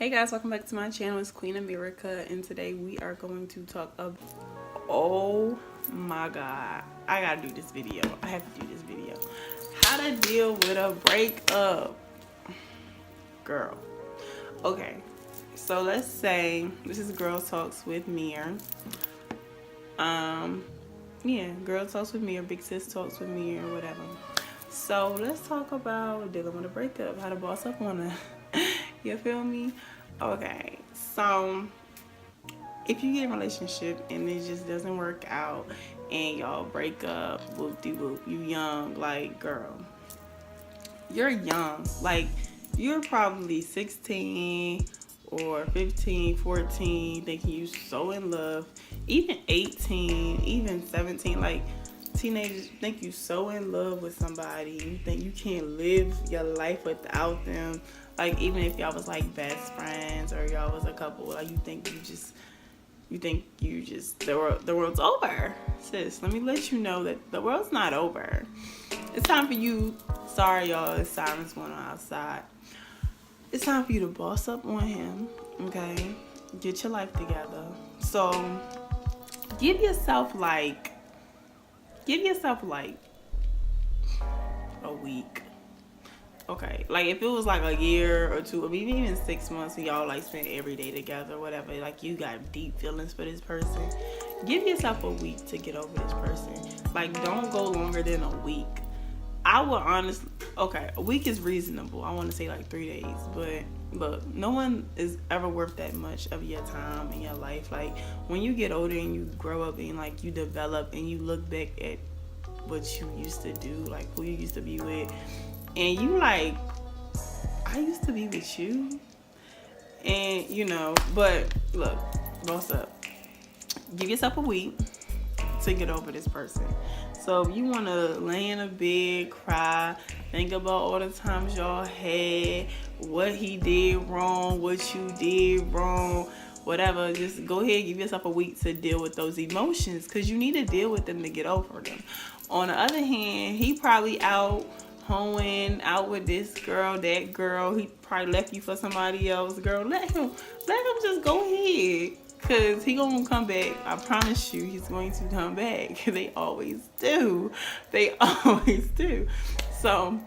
Hey guys, welcome back to my channel. It's Queen Ameirica, and today we are going to talk about, oh my god, I gotta do this video. I have to do this video. How to deal with a breakup. Girl. Okay, so let's say this is Girl Talks with Mir. Yeah, Girl Talks with Mir, Big Sis Talks with Mir, or whatever. So let's talk about dealing with a breakup, how to boss up on it. You feel me? Okay, so if you get in a relationship and it just doesn't work out and y'all break up, whoop-de-whoop, you young, like, girl, you're young. Like, you're probably 16 or 15, 14, thinking you so in love. Even 18, even 17, like, teenagers think you so in love with somebody. You think you can't live your life without them. Like, even if y'all was like best friends or y'all was a couple, like, you think the world's over. Sis, let me let you know that the world's not over. It's time for you. Sorry, y'all, it's sirens going on outside. It's time for you to boss up on him, okay? Get your life together. So, give yourself like a week. Okay, like if it was like a year or two, or maybe even 6 months, and y'all like spend every day together, whatever, like you got deep feelings for this person, give yourself a week to get over this person. Like, don't go longer than a week. I would honestly, okay, a week is reasonable. I want to say like 3 days, but look, no one is ever worth that much of your time in your life. Like, when you get older and you grow up and like you develop and you look back at what you used to do, like who you used to be with, and you like, I used to be with you, and you know, but look, boss up. Give yourself a week to get over this person. So if you want to lay in a bed, cry, think about all the times y'all had, what he did wrong, what you did wrong, whatever, just go ahead, give yourself a week to deal with those emotions, because you need to deal with them to get over them. On the other hand, he probably out hoeing, out with this girl, that girl. He probably left you for somebody else. Girl, let him just go ahead, because he gonna come back. I promise you, he's going to come back. They always do. They always do. So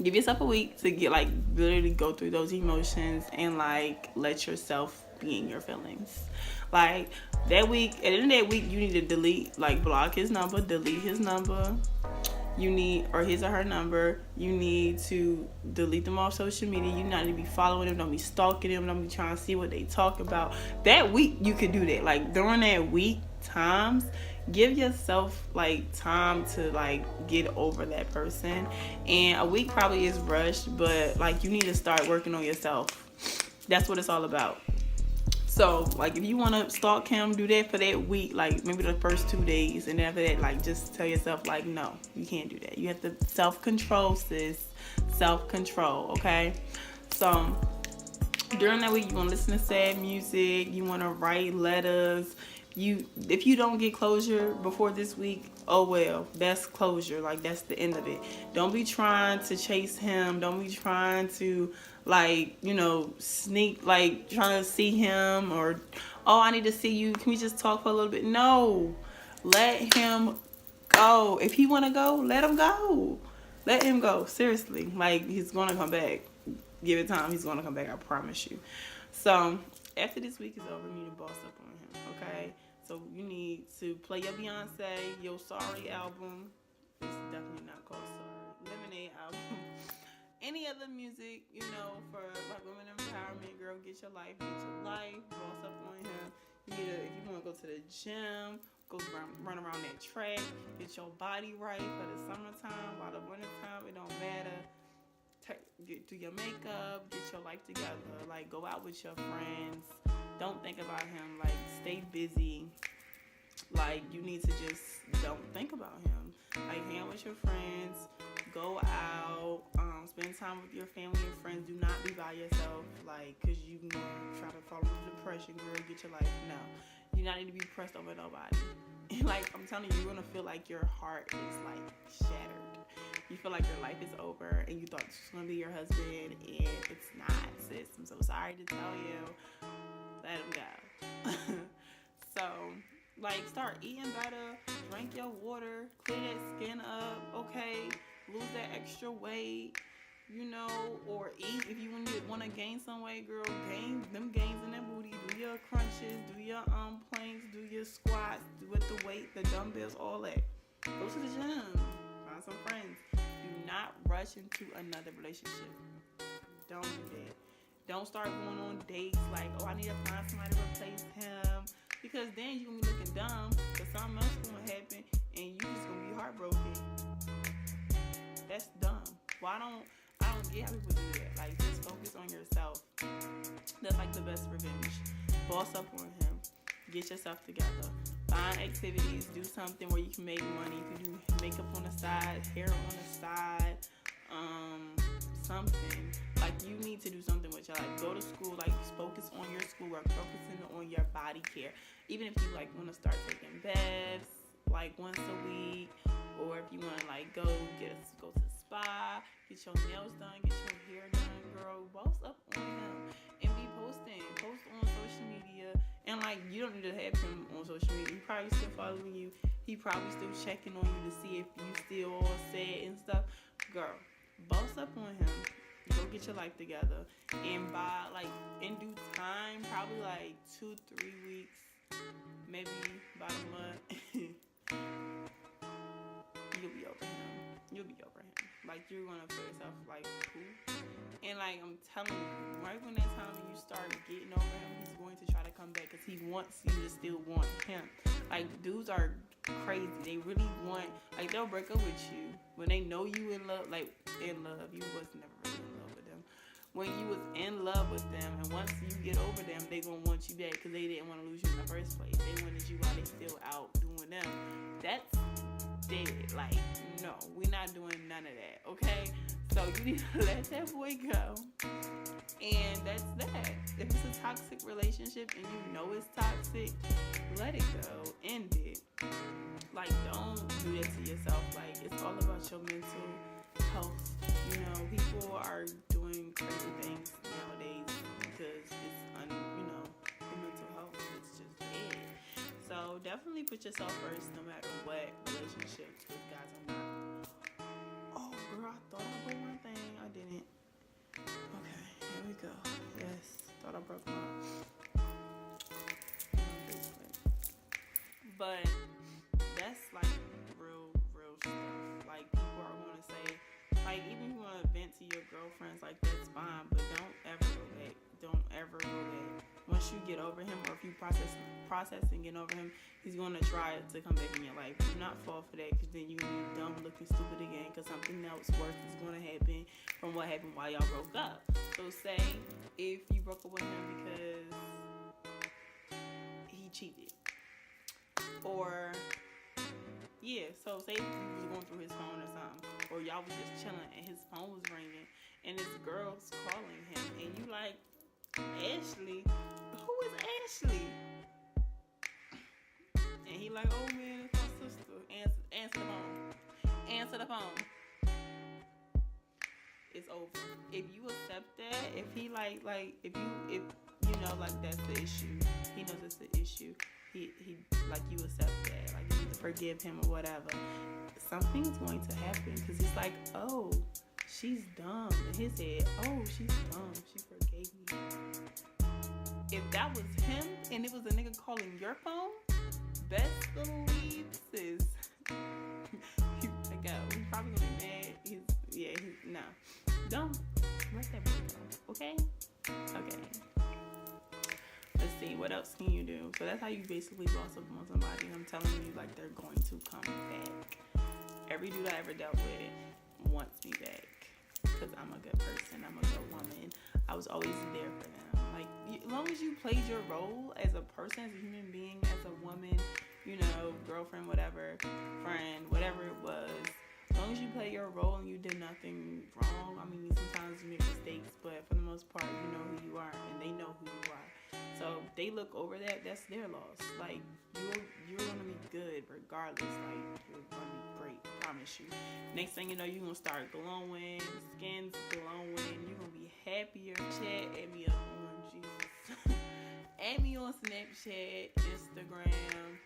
give yourself a week to get, like, literally go through those emotions and like let yourself be in your feelings. Like, that week, at the end of that week, you need to delete, like, block his number, delete his number. You need, or his or her number, you need to delete them off social media. You not need to be following them, don't be stalking them, don't be trying to see what they talk about. That week, you could do that. Like, during that week times, give yourself like time to like get over that person. And a week probably is rushed, but like, you need to start working on yourself. That's what it's all about. So, like, if you want to stalk him, do that for that week, like, maybe the first 2 days. And after that, like, just tell yourself, like, no, you can't do that. You have to self-control, sis. Self-control, okay? So, during that week, you want to listen to sad music. You want to write letters. If you don't get closure before this week, oh well, that's closure. Like, that's the end of it. Don't be trying to chase him. Don't be trying to, like, you know, sneak, like, trying to see him, or, oh, I need to see you, can we just talk for a little bit? No, let him go. If he want to go, let him go. Let him go. Seriously, like, he's gonna come back. Give it time, he's gonna come back, I promise you. So after this week is over, you need to boss up on him, okay? So you need to play your Beyonce, your Sorry album. It's definitely not called Sorry. Lemonade album. Any other music, you know, for like women empowerment. Girl, get your life, boss up on him. You need to, if you want to go to the gym, go run around that track, get your body right for the summertime. While the wintertime, it don't matter. Do your makeup, get your life together. Like, go out with your friends. Don't think about him. Like, stay busy. Like, you need to just don't think about him. Like, hang out with your friends, go out, spend time with your family and friends. Do not be by yourself, like, because you can try to fall into depression. Girl, get your life. No, you not need to be pressed over nobody. And, like, I'm telling you, you're gonna feel like your heart is like shattered. You feel like your life is over, and you thought this was gonna be your husband, and it's not, sis. I'm so sorry. sorry to tell you, let him go. So, like, start eating better, drink your water, clear that skin up, okay? Lose that extra weight, you know, or eat if you want to gain some weight, girl. Gain them gains in that booty. Do your crunches, do your planks, do your squats, do with the weight, the dumbbells, all that. Go to the gym, find some friends. Do not rush into another relationship. Don't do that. Don't start going on dates like, oh, I need to find somebody to replace him. Because then you're going to be looking dumb because something else is going to happen and you just going to be heartbroken. That's dumb. I don't get how people do that. Like, just focus on yourself. That's like the best revenge. Boss up on him. Get yourself together. Find activities. Do something where you can make money. You can do makeup on the side, hair on the side, something. Like, you need to do something with your life. Go to school, like, focus on your schoolwork, focusing on your body care. Even if you, like, want to start taking baths, like, once a week, or if you want to, like, go to the spa, get your nails done, get your hair done, girl. Boss up on him and be post on social media. And, like, you don't need to have him on social media. He probably still following you. He probably still checking on you to see if you still all sad and stuff. Girl, boss up on him. Go get your life together. And by, like, in due time, probably, like, 2-3 weeks, maybe about a month, you'll be over him. You'll be over him. Like, you're gonna feel yourself like, cool. And, like, I'm telling you, right when that time when you start getting over him, he's going to try to come back because he wants you to still want him. Like, dudes are crazy. They really want, like, they'll break up with you when they know you in love. Like, in love. You was never really in love with them. When you was in love with them, and once you get over them, they gonna want you back because they didn't want to lose you in the first place. They wanted you while they still out doing them. That's dead. Like, no, we're not doing none of that, okay? So you need to let that boy go. And that's that. If it's a toxic relationship and you know it's toxic, let it go. End it. Like, don't do that to yourself. Like, it's all about your mental health. You know, people are doing crazy things nowadays because it's, the mental health is just dead. So definitely put yourself first no matter what relationships with guys or not. Oh, girl, I thought I broke my thing. I didn't. Okay, here we go. Yes, thought I broke my. But that's like real stuff. Like, people are going to say, like, even if you want to vent to your girlfriends, like, that's fine, but don't ever go back. Don't ever go back. Once you get over him, or if you process and get over him, he's going to try to come back in your life. Do not fall for that, because then you're going to be dumb, looking stupid again, because something else worse is going to happen from what happened while y'all broke up. So say if you broke up with him because he cheated. Or, yeah, so say if you was going through his phone or something, or y'all was just chilling and his phone was ringing and this girl's calling him and you like, Ashley? Who is Ashley? And he like, oh man, it's my sister. Answer the phone. Answer the phone. It's over. If you accept that, if he if you know, like, that's the issue. He knows it's the issue. He like, you accept that. Like, you need to forgive him or whatever. Something's going to happen because he's like, oh, she's dumb. In his head, oh, she's dumb. She forgave me. If that was him and it was a nigga calling your phone, best believe, sis. Like, he's probably gonna be mad. No. Don't let that boy go. Okay? Okay. Let's see, what else can you do? So that's how you basically boss up on somebody. I'm telling you, like, they're going to come back. Every dude I ever dealt with wants me back because I'm a good person. I'm a good woman. I was always there for them. Like, as long as you played your role as a person, as a human being, as a woman, you know, girlfriend, whatever, friend, whatever it was, as long as you play your role and you did nothing wrong. I mean, sometimes you make mistakes, but for the most part, you know who you are and they know who you are. So if they look over that, that's their loss. Like, you're gonna be good regardless. Like, you're gonna be great, I promise you. Next thing you know, you're gonna start glowing, skin's glowing, you're gonna be happier. Chat at me up on on Snapchat, Instagram,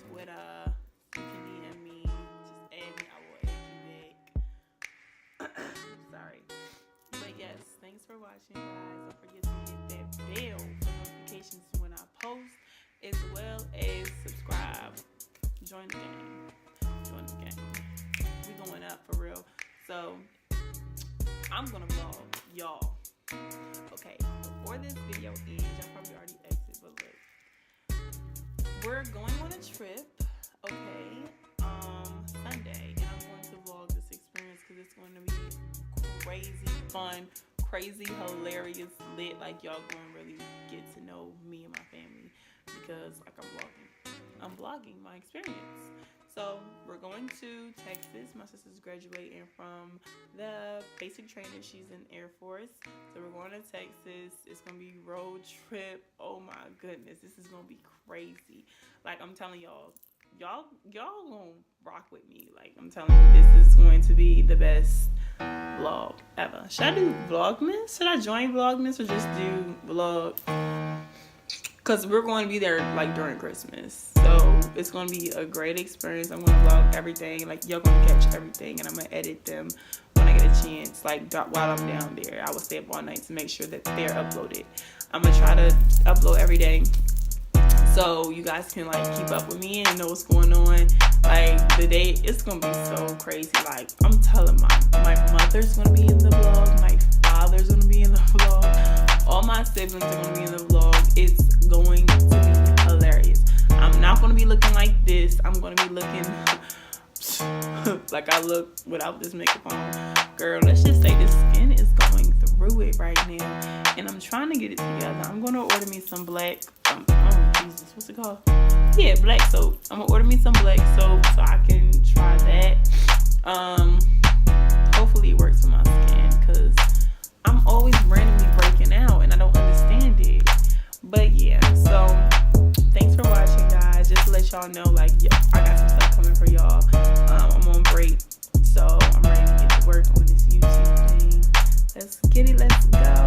Twitter. You can DM me. Just add me. I will add you back. Sorry. But yes, thanks for watching, guys. Don't forget to hit that bell for notifications when I post, as well as subscribe. Join the game. Join the game. We going up for real. So I'm gonna vlog, y'all. Okay, before this video ends, y'all probably already exited, but look, we're going on a trip. Okay, Sunday, and I'm going to vlog this experience because it's going to be crazy fun, crazy hilarious, lit. Like, y'all going to really get to know me and my family because, like, I'm vlogging my experience. So we're going to Texas. My sister's graduating from the basic training. She's in Air Force. So we're going to Texas. It's going to be road trip. Oh my goodness. This is going to be crazy. Like, I'm telling y'all gonna rock with me. Like, I'm telling you, this is going to be the best vlog ever. Should I do Vlogmas? Should I join Vlogmas or just do vlog? Because we're going to be there, like, during Christmas. So it's going to be a great experience. I'm going to vlog everything. Like, y'all going to catch everything. And I'm going to edit them when I get a chance. Like, while I'm down there, I will stay up all night to make sure that they're uploaded. I'm going to try to upload every day, so you guys can, like, keep up with me and know what's going on. Like, the day, it's going to be so crazy. Like, I'm telling my mother's going to be in the vlog. My father's going to be in the vlog. All my siblings are going to be in the vlog. It's going to be hilarious. I'm not going to be looking like this. I'm going to be looking like I look without this makeup on. Girl, let's just say the skin is going through it right now. And I'm trying to get it together. I'm going to order me some black, oh Jesus, what's it called? Yeah, black soap. I'm going to order me some black soap so I can try that. Hopefully it works for my skin, because I'm always randomly breaking out and I don't understand it. But yeah, so thanks for watching, guys. Just to let y'all know, like, I got some stuff coming for y'all. I'm on break, so I'm ready to get to work on this YouTube thing. Let's get it. Let's go.